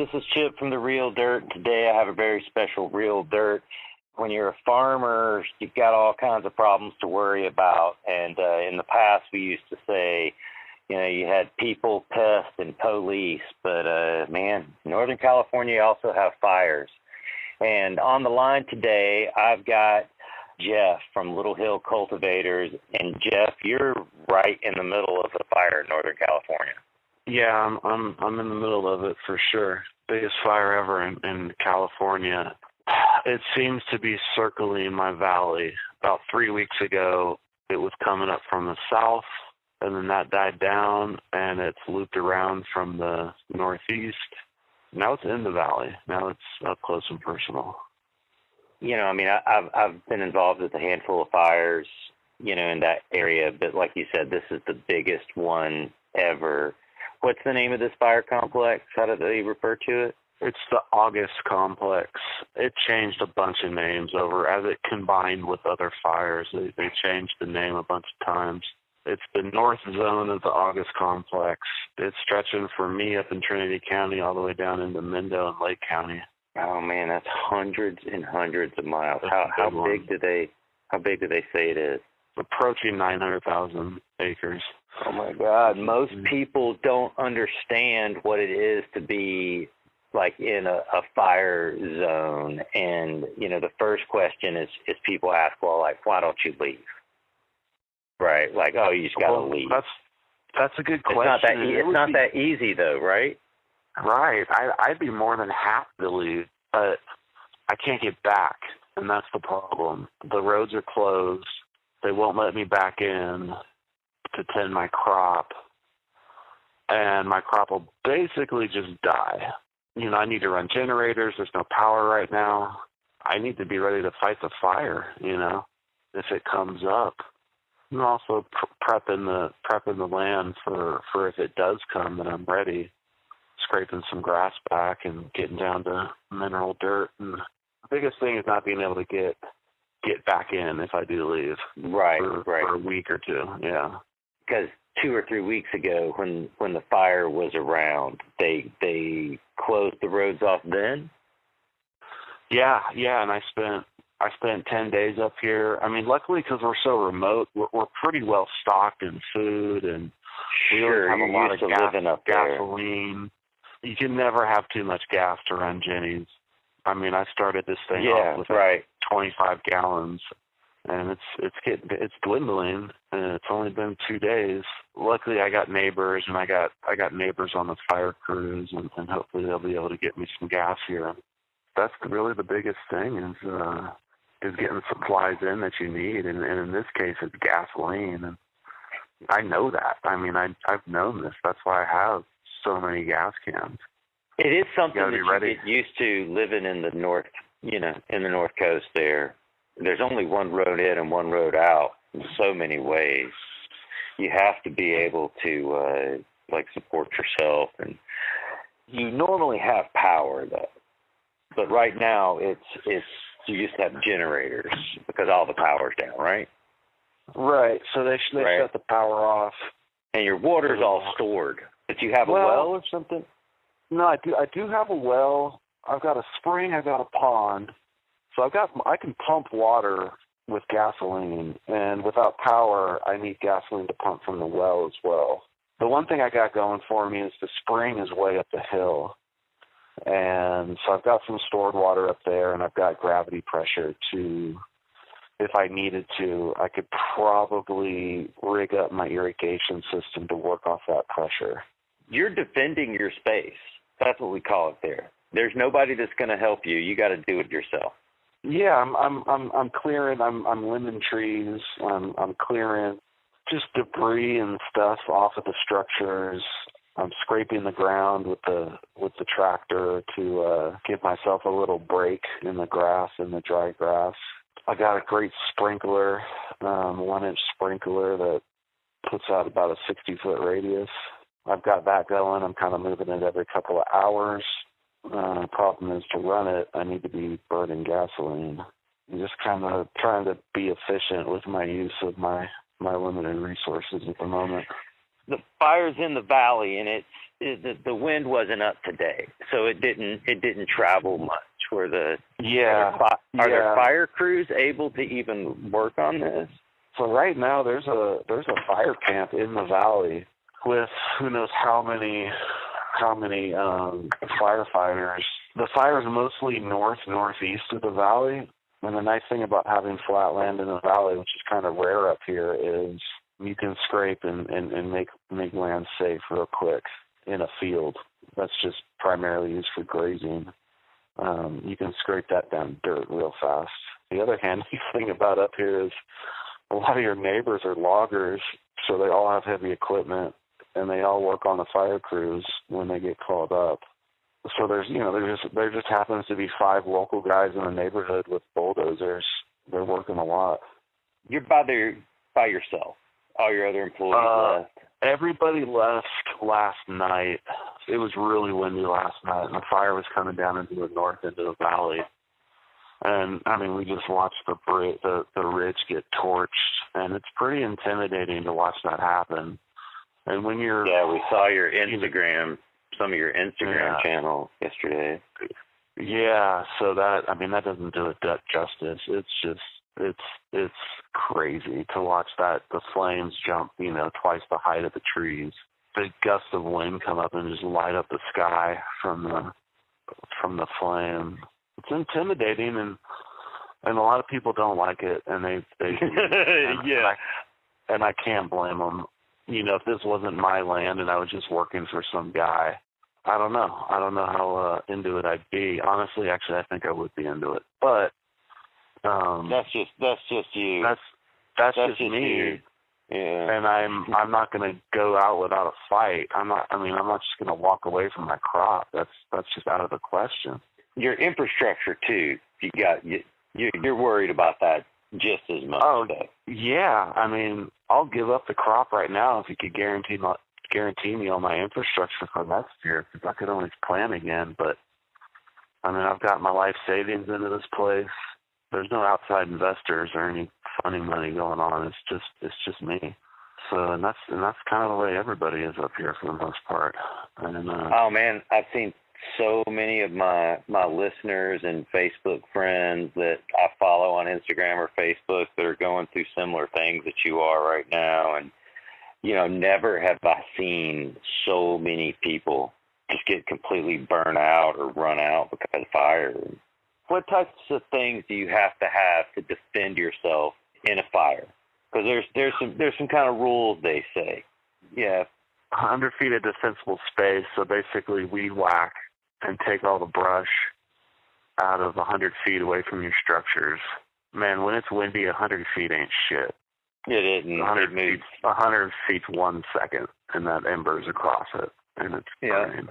this is Chip from the Real Dirt. Today I have a very special Real Dirt. When you're a farmer, you've got all kinds of problems to worry about. And in the past, we used to say, you had people, pests, and police. But, man, Northern California also have fires. And on the line today, I've got Jeff from Little Hill Cultivators. And, Jeff, you're right in the middle of the fire in Northern California. Yeah, I'm in the middle of it for sure. Biggest fire ever in California. It seems to be circling my valley. About 3 weeks ago, it was coming up from the south, and then that died down, and it's looped around from the northeast. Now it's in the valley. Now it's up close and personal. I've been involved with a handful of fires, in that area, but like you said, this is the biggest one ever. What's the name of this fire complex? How do they refer to it? It's the August Complex. It changed a bunch of names over as it combined with other fires. They changed the name a bunch of times. It's the north zone of the August Complex. It's stretching for me up in Trinity County all the way down into Mendel and Lake County. Oh man, that's hundreds and hundreds of miles. How big do they say it is? Approaching 900,000 acres. Oh my God! Most people don't understand what it is to be like in a fire zone. And, the first question is people ask, well, like, why don't you leave? Right? Like, oh, you just got to leave. That's a good question. It's not that easy, though, right? Right. I'd be more than happy to leave, but I can't get back, and that's the problem. The roads are closed. They won't let me back in to tend my crop, and my crop will basically just die. I need to run generators. There's no power right now. I need to be ready to fight the fire, if it comes up. And also prepping the land for if it does come, then I'm ready. Scraping some grass back and getting down to mineral dirt. And the biggest thing is not being able to get back in if I do leave. Right, for a week or two, yeah. Because 2 or 3 weeks ago, when the fire was around, they closed the roads off then? Yeah, and I spent 10 days up here. I mean, luckily, because we're so remote, we're pretty well stocked in food, and we always have a lot of gasoline. You can never have too much gas to run Jenny's. I mean, I started this thing off with 25 gallons. And it's dwindling, and it's only been 2 days. Luckily, I got neighbors, and I got neighbors on the fire crews, and hopefully they'll be able to get me some gas here. That's really the biggest thing is getting supplies in that you need, and in this case, it's gasoline. And I know that. I mean, I've known this. That's why I have so many gas cans. It is something that you get used to living in the north, in the North Coast there. There's only one road in and one road out in so many ways. You have to be able to, support yourself. And you normally have power, though. But right now, it's you just have generators because all the power's down, right? Right. So they shut the power off. And your water's all stored. But you have a well or something? No, I do have a well. I've got a spring. I've got a pond. So I can pump water with gasoline, and without power, I need gasoline to pump from the well as well. The one thing I got going for me is the spring is way up the hill, and so I've got some stored water up there, and I've got gravity pressure to, if I needed to, I could probably rig up my irrigation system to work off that pressure. You're defending your space. That's what we call it there. There's nobody that's going to help you. You got to do it yourself. Yeah, I'm clearing. I'm lemon trees. I'm clearing just debris and stuff off of the structures. I'm scraping the ground with the tractor to give myself a little break in the grass, in the dry grass. I got a great sprinkler, 1-inch sprinkler that puts out about a 60-foot radius. I've got that going. I'm kind of moving it every couple of hours. The problem is to run it, I need to be burning gasoline. I'm just kind of trying to be efficient with my use of my limited resources at the moment. The fire's in the valley, and the wind wasn't up today, so it didn't travel much. Are there fire crews able to even work on this? So right now there's a fire camp in the valley with who knows how many firefighters. The fire is mostly northeast of the valley, and the nice thing about having flat land in the valley, which is kind of rare up here, is you can scrape and make land safe real quick in a field that's just primarily used for grazing. You can scrape that down dirt real fast. The other handy thing about up here is a lot of your neighbors are loggers, so they all have heavy equipment, and they all work on the fire crews when they get called up. So there just happens to be 5 local guys in the neighborhood with bulldozers. They're working a lot. You're by yourself. All your other employees left. Everybody left last night. It was really windy last night, and the fire was coming down into the north end of the valley. And I mean, we just watched the ridge get torched, and it's pretty intimidating to watch that happen. And when you're we saw your Instagram, some of your Instagram channels yesterday. Yeah, so that doesn't do it justice. It's crazy to watch the flames jump, twice the height of the trees. Big gusts of wind come up and just light up the sky from the flame. It's intimidating, and a lot of people don't like it, and they and I can't blame them. If this wasn't my land and I was just working for some guy, I don't know how into it I'd be. Honestly, actually, I think I would be into it, but that's just you. That's just me. You. Yeah. And I'm not going to go out without a fight. I'm not just going to walk away from my crop. That's just out of the question. Your infrastructure too. You're worried about that just as much. Oh, yeah. I'll give up the crop right now if you could guarantee me all my infrastructure for next year, because I could always plan again. But I've got my life savings into this place. There's no outside investors or any funding money going on. It's just me. So and that's kind of the way everybody is up here for the most part. And oh man, I've seen so many of my listeners and Facebook friends that I follow on Instagram or Facebook that are going through similar things that you are right now. And never have I seen so many people just get completely burnt out or run out because of fire. What types of things do you have to defend yourself in a fire? Because there's some kind of rules, they say. Yeah. 100 feet of defensible space, so basically weed whack and take all the brush out of 100 feet away from your structures. Man, when it's windy, 100 feet ain't shit. It isn't. 100 feet's 1 second, and that ember's across it, and it's burning.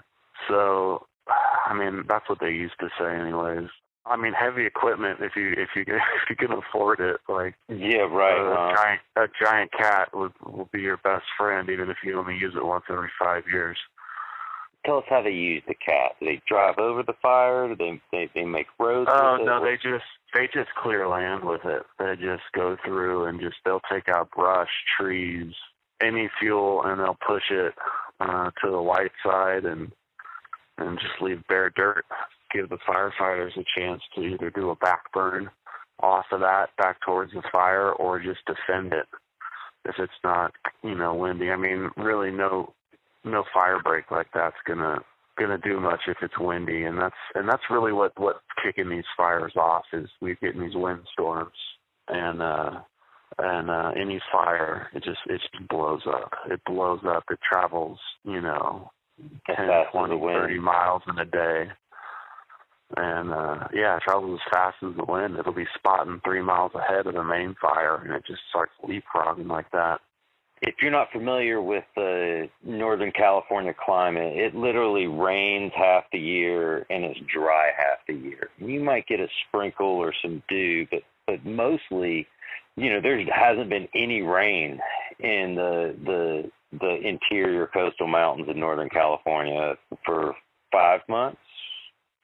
So, that's what they used to say anyways. Heavy equipment, if you can afford it, a giant cat will be your best friend, even if you only use it once every 5 years. Tell us how they use the cat. Do they drive over the fire? Do they make roads? Oh no, they just clear land with it. They just go through and they'll take out brush, trees, any fuel, and they'll push it to the light side and just leave bare dirt. Give the firefighters a chance to either do a back burn off of that back towards the fire or just defend it if it's not, windy. Really no fire break like that's gonna do much if it's windy, and that's really what's kicking these fires off is we getting these windstorms and any fire it just blows up. It blows up. It travels 10, 20, 30 miles in a day. And it travels as fast as the wind. It'll be spotting 3 miles ahead of the main fire, and it just starts leapfrogging like that. If you're not familiar with the Northern California climate, it literally rains half the year and it's dry half the year. You might get a sprinkle or some dew, but mostly, there hasn't been any rain in the interior coastal mountains of Northern California for 5 months.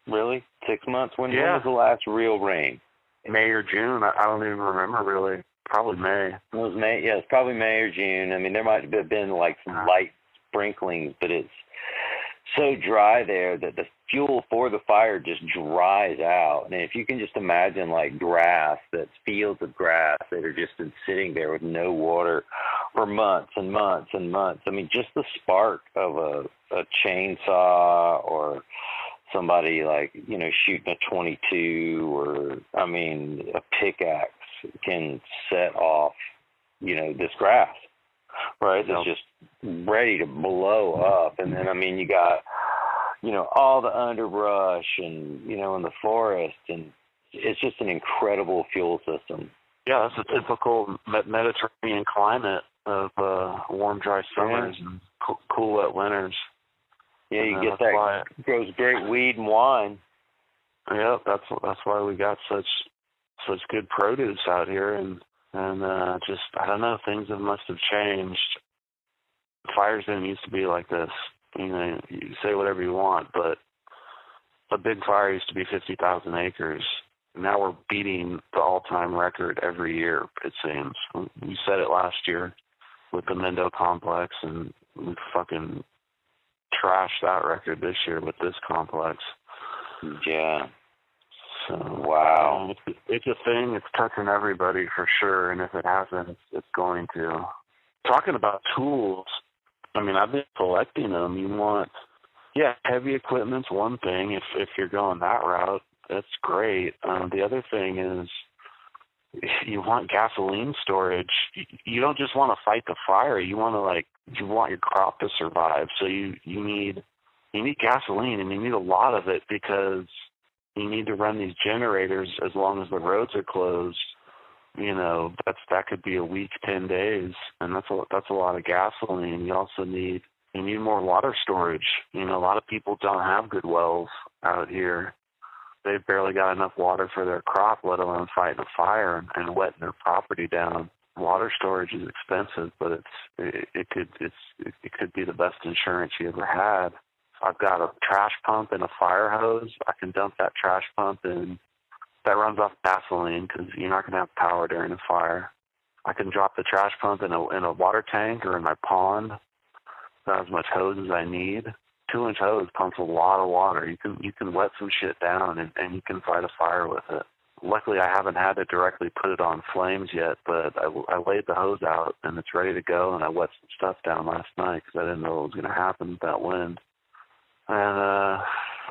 Really? 6 months? When was the last real rain? May or June. I don't even remember really. Probably May. It was May. Yeah, it's probably May or June. There might have been some light sprinklings, but so dry there that the fuel for the fire just dries out. And if you can just imagine like grass, that's fields of grass that are just been sitting there with no water for months and months and months. I mean, just the spark of a chainsaw or somebody like, you know, shooting a 22 or, I mean, a pickaxe can set off, you know, this grass. Right, it's just ready to blow up, and then I mean you got, you know, all the underbrush and, you know, in the forest, and it's just an incredible fuel system. Yeah, that's a typical Mediterranean climate of warm, dry summers and cool, wet winters. Yeah, you get that. Grows great weed and wine. Yeah, that's why we got such good produce out here, and just, I don't know, things must have changed. Fires didn't used to be like this. You know, you say whatever you want, but a big fire used to be 50,000 acres. Now we're beating the all-time record every year, it seems. We said it last year with the Mendo complex, and we fucking trashed that record this year with this complex. Yeah. So, wow. It's a thing. It's touching everybody for sure, and if it hasn't, it's going to. Talking about tools, I mean, I've been collecting them. You want, heavy equipment's one thing. If you're going that route, that's great. The other thing is you want gasoline storage. You don't just want to fight the fire. You want your crop to survive. So you need gasoline, and you need a lot of it because you need to run these generators as long as the roads are closed. You know, that could be a week, 10 days, and that's a lot of gasoline. You also need more water storage. You know, a lot of people don't have good wells out here. They've barely got enough water for their crop, let alone fighting a fire and wetting their property down. Water storage is expensive, but it could be the best insurance you ever had. I've got a trash pump and a fire hose. I can dump that trash pump in. That runs off gasoline because you're not going to have power during a fire. I can drop the trash pump in a water tank or in my pond. About as much hose as I need. 2-inch hose pumps a lot of water. You can wet some shit down and you can fight a fire with it. Luckily, I haven't had to directly put it on flames yet, but I laid the hose out and it's ready to go, and I wet some stuff down last night because I didn't know what was going to happen with that wind. And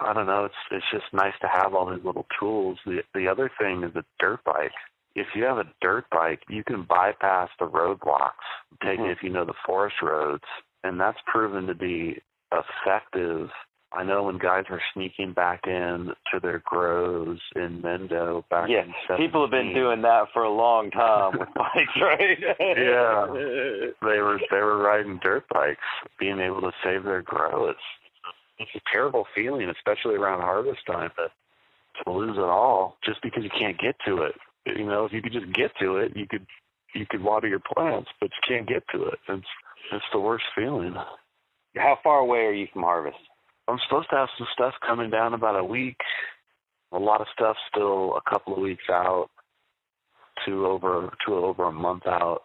I don't know, it's just nice to have all these little tools. The other thing is a dirt bike. If you have a dirt bike, you can bypass the roadblocks, if you know the forest roads, and that's proven to be effective. I know when guys are sneaking back in to their grows in Mendo back in 2017. People have been doing that for a long time with bikes, right? Yeah, they were riding dirt bikes, being able to save their grow. It's a terrible feeling, especially around harvest time, to lose it all just because you can't get to it. You know, if you could just get to it, you could water your plants, but you can't get to it. It's the worst feeling. How far away are you from harvest? I'm supposed to have some stuff coming down about a week. A lot of stuff still a couple of weeks out to over a month out.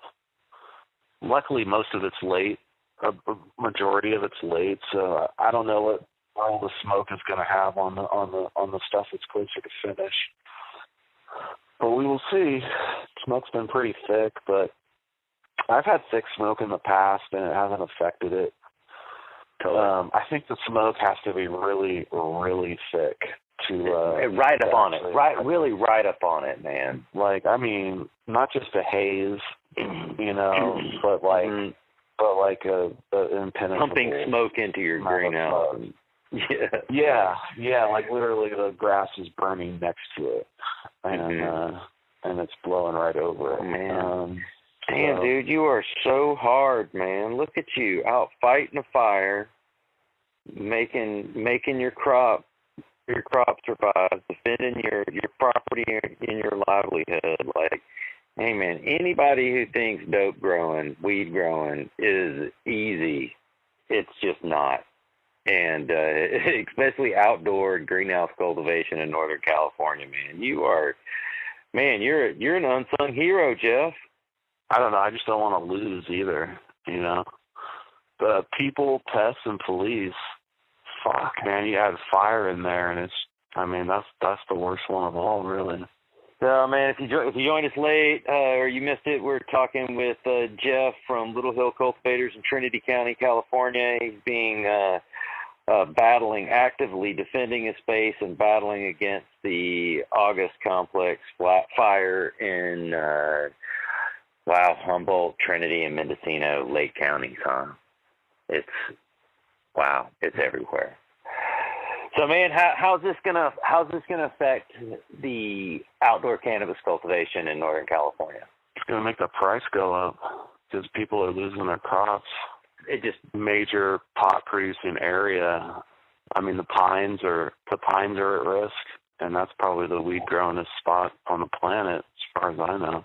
Luckily, most of it's late. A majority of it's late, so I don't know what all the smoke is going to have on the stuff that's closer to finish. But we will see. Smoke's been pretty thick, but I've had thick smoke in the past, and it hasn't affected it. I think the smoke has to be really, really thick to right up on it. Really right up on it, man. Like, I mean, not just a haze, you know, but like a impenetrable pumping smoke into your greenhouse. Yeah, like literally the grass is burning next to it, and it's blowing right over it. Man. Damn, dude, you are so hard, man. Look at you, out fighting a fire, making your crop survive, defending your property and your livelihood. Like, hey, man, anybody who thinks dope growing, weed growing is easy, it's just not. And especially outdoor greenhouse cultivation in Northern California, man, you're an unsung hero, Jeff. I don't know. I just don't want to lose either, you know. The people, pests, and police fuck, man, you add fire in there, and that's the worst one of all, really. So, man, if you joined us late or you missed it, we're talking with Jeff from Little Hill Cultivators in Trinity County, California. He's being actively defending his space and battling against the August complex fire in Humboldt, Trinity, and Mendocino, Lake counties, huh? It's everywhere. So, man, how's this gonna affect the outdoor cannabis cultivation in Northern California? It's gonna make the price go up because people are losing their crops. It just major pot producing area. I mean, the pines are at risk, and that's probably the weed growingest spot on the planet, as far as I know.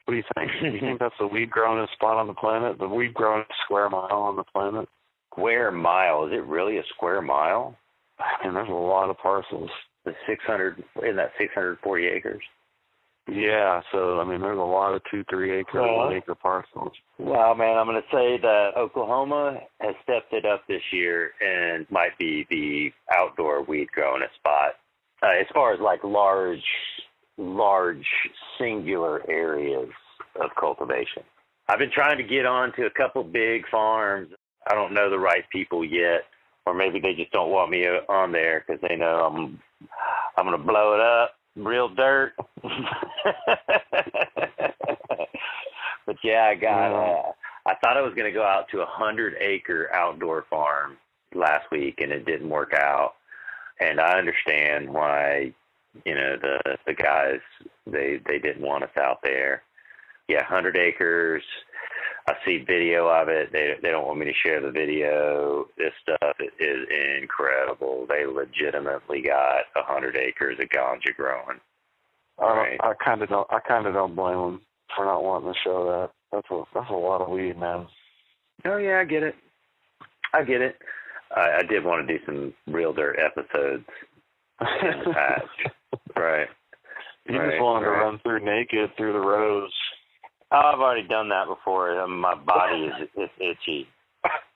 What do you think? Do you think that's the weed growingest spot on the planet? The weed growingest square mile on the planet? Square mile? Is it really a square mile? I mean, there's a lot of parcels. The 640 acres? Yeah, so, I mean, there's a lot of 2-3 acre parcels. Well, man, I'm going to say that Oklahoma has stepped it up this year and might be the outdoor weed growing spot. As far as like large singular areas of cultivation. I've been trying to get on to a couple big farms. I don't know the right people yet, or maybe they just don't want me on there because they know I'm going to blow it up. Real dirt. But yeah, I thought I was going to go out to a 100-acre outdoor farm last week, and it didn't work out. And I understand why, the guys, they didn't want us out there. Yeah, 100 acres. I see video of it. They don't want me to share the video. This stuff is incredible. They legitimately got 100 acres of ganja growing. Right. I kind of don't blame them for not wanting to show that. That's a lot of weed, man. Oh yeah, I get it. I did want to do some real dirt episodes in the past. Right. You just wanted to run through naked through the rows. Oh, I've already done that before. My body is itchy.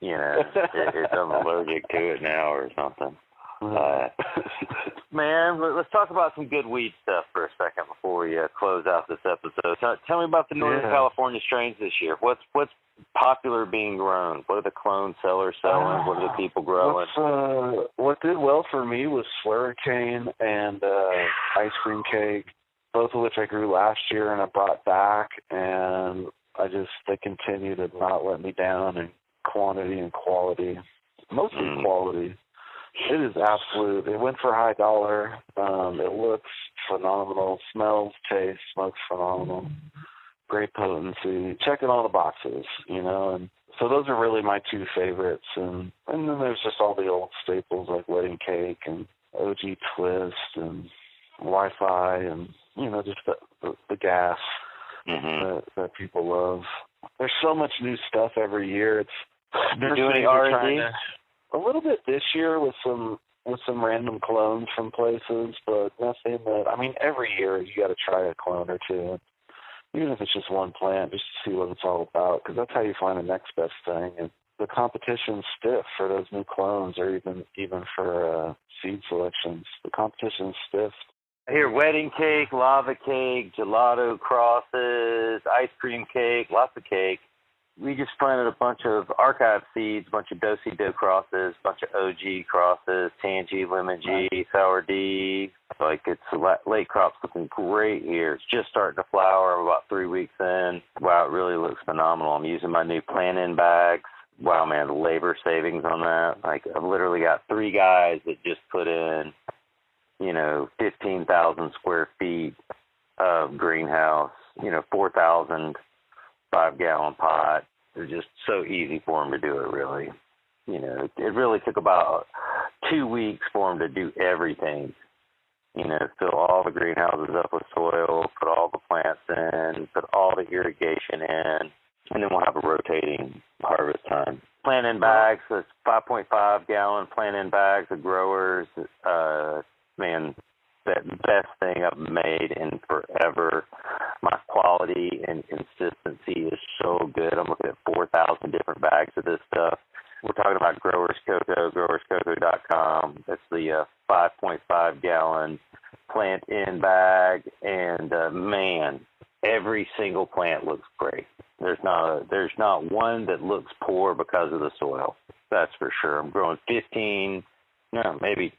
I'm allergic to it now or something. Man, let's talk about some good weed stuff for a second before we close out this episode. Tell me about the Northern California strains this year. What's popular being grown? What are the clone sellers selling? What are the people growing? What did well for me was Slurricane and Ice Cream Cake, both of which I grew last year and I brought back, and they continue to not let me down in quantity and quality, mostly quality. It is absolute. It went for high dollar. It looks phenomenal. Smells, tastes, smokes phenomenal. Great potency. Checking all the boxes, and so those are really my two favorites. And then there's just all the old staples like Wedding Cake and OG Twist and Wi-Fi and, just the gas that people love. There's so much new stuff every year. You're doing R&D? A little bit this year with some random clones from places, but nothing that, every year you got to try a clone or two, even if it's just one plant, just to see what it's all about, because that's how you find the next best thing. And the competition's stiff for those new clones, or even for seed selections. The competition's stiff. I hear Wedding Cake, Lava Cake, Gelato Crosses, Ice Cream Cake, lots of cake. We just planted a bunch of archive seeds, a bunch of Do-Si-Do crosses, a bunch of OG crosses, Tangy, Lemon G, Sour D. It's late crops looking great here. It's just starting to flower. I'm about 3 weeks in. Wow, it really looks phenomenal. I'm using my new plant-in bags. Wow, man, the labor savings on that. I've literally got 3 guys that just put in, 15,000 square feet of greenhouse, 4,000 5-gallon pot. It was just so easy for them to do it, really. It really took about 2 weeks for them to do everything. Fill all the greenhouses up with soil, put all the plants in, put all the irrigation in, and then we'll have a rotating harvest time. Plant-in bags, so it's 5.5-gallon plant-in bags of growers. Man, that best thing I've made in forever. My quality and consistency is so good. I'm looking at 4,000 different bags of this stuff. We're talking about Growers Cocoa, growerscocoa.com. man, every single plant looks great. There's not one that looks poor because of the soil. That's for sure. I'm growing 15, no, maybe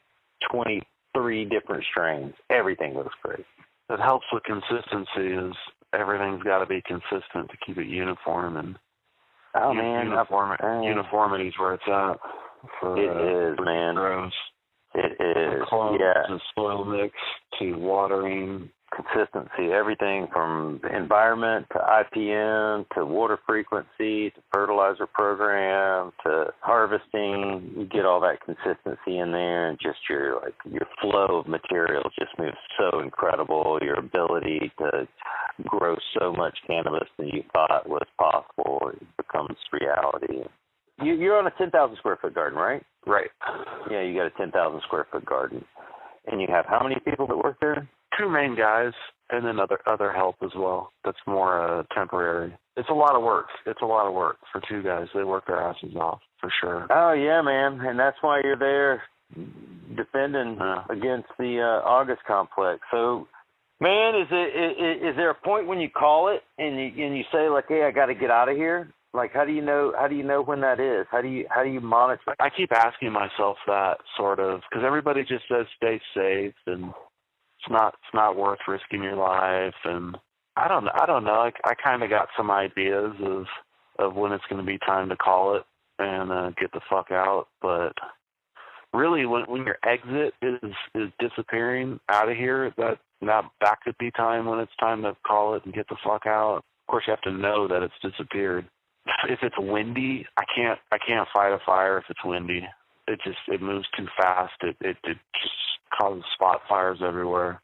23 different strains. Everything looks great. It helps with consistency. Is everything's got to be consistent to keep it uniform, and uniformity is where it's at. It is, man. Grows. It is. To soil mix to watering. Consistency, everything from environment to IPM to water frequency to fertilizer program to harvesting. You get all that consistency in there, and just your flow of material just moves so incredible. Your ability to grow so much cannabis than you thought was possible, it becomes reality. You're on a 10,000 square foot garden, right? Right. Yeah, you got a 10,000 square foot garden, and you have how many people that work there? 2 main guys, and then other help as well. That's more temporary. It's a lot of work. It's a lot of work for 2 guys. They work their asses off for sure. Oh yeah, man, and that's why you're there defending against the August complex. So, man, is there a point when you call it and you say like, hey, I got to get out of here? Like, how do you know when that is? How do you monitor? I keep asking myself that, sort of, because everybody just says stay safe, and it's not worth risking your life, and I don't know. I kind of got some ideas of when it's going to be time to call it and get the fuck out. But really, when your exit is disappearing out of here, that could be time when it's time to call it and get the fuck out. Of course, you have to know that it's disappeared. If it's windy, I can't fight a fire if it's windy. It moves too fast. It just causes spot fires everywhere.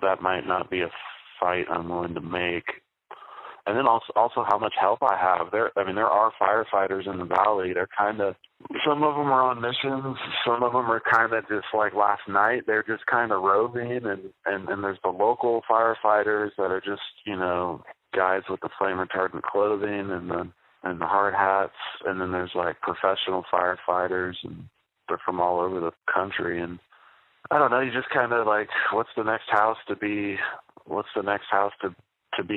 That might not be a fight I'm willing to make. And then also how much help I have. There are firefighters in the valley. They're some of them are on missions. Some of them are kind of just like last night. They're just kind of roving, and there's the local firefighters that are just, guys with the flame retardant clothing and the hard hats, and then there's like professional firefighters, and they're from all over the country. And I don't know, you just kind of like, what's the next house to be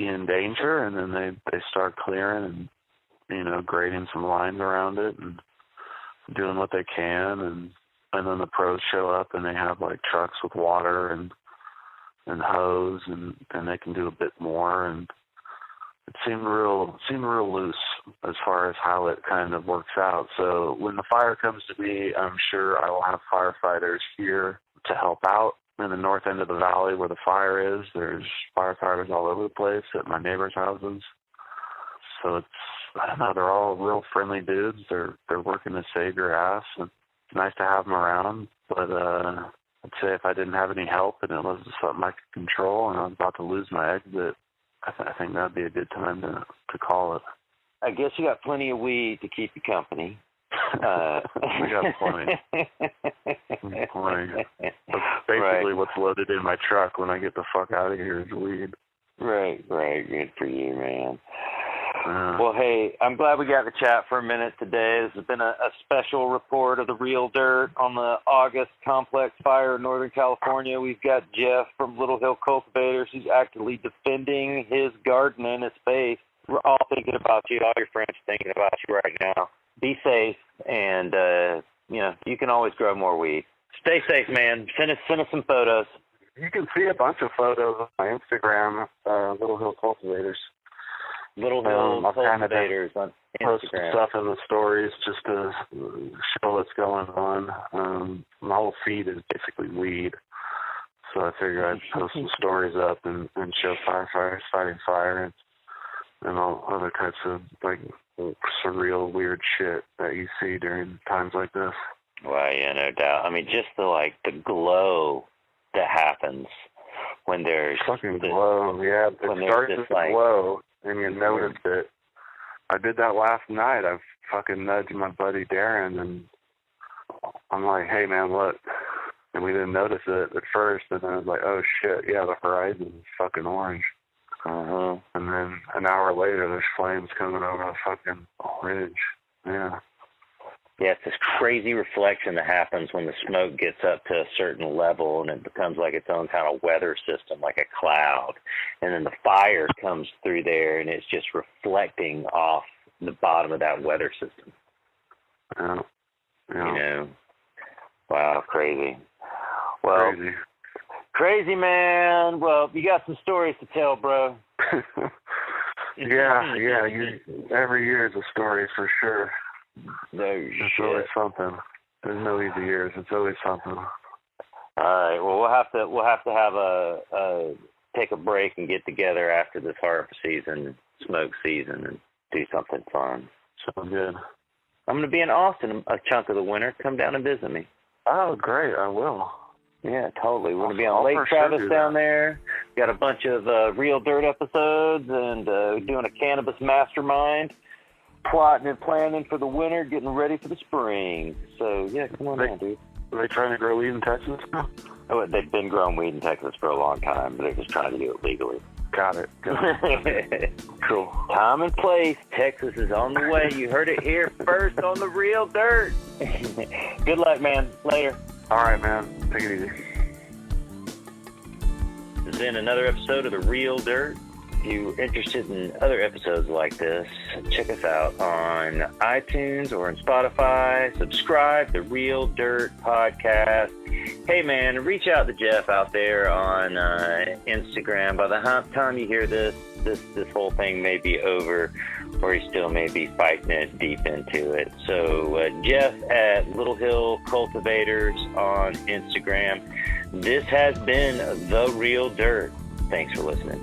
in danger, and then they start clearing and grading some lines around it and doing what they can, and then the pros show up and they have like trucks with water and hose, and they can do a bit more. And it seemed real loose as far as how it kind of works out. So when the fire comes to me, I'm sure I will have firefighters here to help out. In the north end of the valley where the fire is, there's firefighters all over the place at my neighbors' houses. So I don't know, they're all real friendly dudes. They're working to save your ass, and it's nice to have them around. But I'd say if I didn't have any help and it wasn't something I could control and I was about to lose my exit, I think that'd be a good time to call it. I guess you got plenty of weed to keep you company. We got plenty. That's basically what's loaded in my truck when I get the fuck out of here is weed. Right. Good for you, man. Well, hey, I'm glad we got to chat for a minute today. This has been a special report of the real dirt on the August complex fire in Northern California. We've got Jeff from Little Hill Cultivators who's actively defending his garden and his space. We're all thinking about you. All your friends are thinking about you right now. Be safe, and you can always grow more weed. Stay safe, man. Send us some photos. You can see a bunch of photos on my Instagram, Little Hill Cultivators. Little Hill Cultivators on Instagram. Post stuff in the stories just to show what's going on. My whole feed is basically weed, so I figured I'd post some stories up and show firefighters fighting fire and all other types of like surreal, weird shit that you see during times like this. Well, yeah, no doubt. I mean, just the glow that happens when there's fucking glow. Yeah, it starts with the glow, and you notice it. I did that last night. I fucking nudged my buddy Darren, and I'm like, "Hey, man, look." And we didn't notice it at first, and then I was like, "Oh shit, yeah, the horizon is fucking orange." And then an hour later, there's flames coming over the fucking ridge. Yeah. Yeah, it's this crazy reflection that happens when the smoke gets up to a certain level, and it becomes like its own kind of weather system, like a cloud. And then the fire comes through there, and it's just reflecting off the bottom of that weather system. Yeah. You know? Wow, crazy. Well, crazy, man. Well, you got some stories to tell, bro. Yeah. Every year is a story for sure. It's always something. There's no easy years. It's always something. All right. Well, we'll have to have a take a break and get together after this harvest season, smoke season, and do something fun. Sounds good. I'm going to be in Austin a chunk of the winter. Come down and visit me. Oh, great. I will. Yeah, totally. We're going to be on Lake Travis down there. Got a bunch of Real Dirt episodes and doing a cannabis mastermind. Plotting and planning for the winter, getting ready for the spring. So, yeah, come on down, dude. Are they trying to grow weed in Texas now? Oh, they've been growing weed in Texas for a long time, but they're just trying to do it legally. Got it. Cool. Time and place. Texas is on the way. You heard it here first on the Real Dirt. Good luck, man. Later. All right, man. Take it easy. This has been another episode of The Real Dirt. If you're interested in other episodes like this, check us out on iTunes or on Spotify. Subscribe to The Real Dirt Podcast. Hey, man, reach out to Jeff out there on Instagram. By the time you hear this whole thing may be over, or he still may be fighting it deep into it. So Jeff at Little Hill Cultivators on Instagram. This has been The Real Dirt. Thanks for listening.